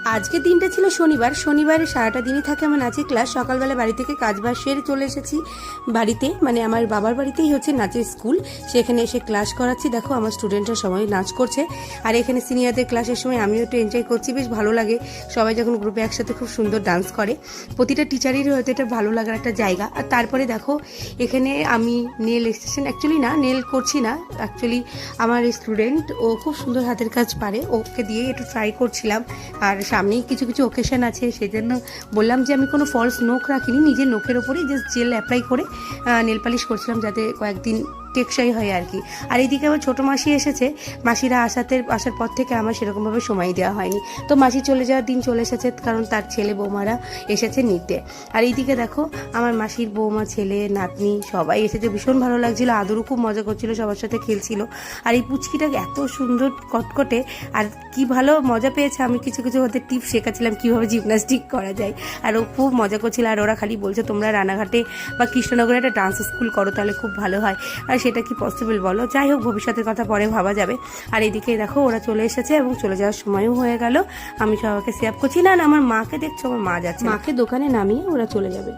আজকের দিনটা ছিল শনিবার। শনিবারে সারাটা দিনই থাকে আমার নাচের ক্লাস। সকালবেলা বাড়ি থেকে কাজবাজ সেরে চলে এসেছি বাড়িতে, মানে আমার বাবার বাড়িতেই হচ্ছে নাচের স্কুল, সেখানে এসে ক্লাস করাচ্ছি। দেখো আমার স্টুডেন্টরা সবাই নাচ করছে, আর এখানে সিনিয়রদের ক্লাসের সময় আমিও একটু এনজয় করছি, বেশ ভালো লাগে। সবাই যখন গ্রুপে একসাথে খুব সুন্দর ডান্স করে, প্রতিটা টিচারেরই হয়তো এটা ভালো লাগার একটা জায়গা। আর তারপরে দেখো এখানে আমি নেল এক্সটেনশন, অ্যাকচুয়ালি না নেল করছি না, অ্যাকচুয়ালি আমার স্টুডেন্ট ও খুব সুন্দর হাতের কাজ পারে, ওকে দিয়ে একটু ট্রাই করছিলাম। আর সামনেই কিছু কিছু ওকেশন আছে, সেজন্য বললাম যে আমি কোনো ফলস নখ রাখিনি, নিজের নখের ওপরেই জাস্ট জেল অ্যাপ্লাই করে নেল পালিশ করছিলাম, যাতে কয়েকদিন টেকসই হয় আর কি। আর এইদিকে আমার ছোটো মাসি এসেছে, মাসিরা আসার পর থেকে আমার সেরকমভাবে সময় দেওয়া হয়নি। তো মাসি চলে যাওয়ার দিন চলে এসেছে, কারণ তার ছেলে বৌমারা এসেছে নিতে। আর এইদিকে দেখো আমার মাসির বৌমা, ছেলে, নাতনি সবাই এসেছে, ভীষণ ভালো লাগছিল। আদরও খুব মজা করছিল, সবার সাথে খেলছিল। আর এই পুচকিটা এত সুন্দর কটকটে, আর কি ভালো মজা পেয়েছে। আমি কিছু কিছু ওদের টিপস শেখাচ্ছিলাম কীভাবে জিমনাস্টিক করা যায়, আর ও খুব মজা করছিল। আর ওরা খালি বলছে তোমরা রানাঘাটে বা কৃষ্ণনগরে একটা ডান্স স্কুল করো, তাহলে খুব ভালো হয়। আর সেটা কি পসিবল বলো? যাই হোক, ভবিষ্যতের কথা পরে ভাবা যাবে। আর এদিকে দেখো ওরা চলে এসেছে এবং চলে যাওয়ার সময়ও হয়ে গেল। আমি সবাইকে সেভ করছি। না, আমার মাকে দেখছো, আমার মা যাচ্ছে, মাকে দোকানে নামিয়ে ওরা চলে যাবে।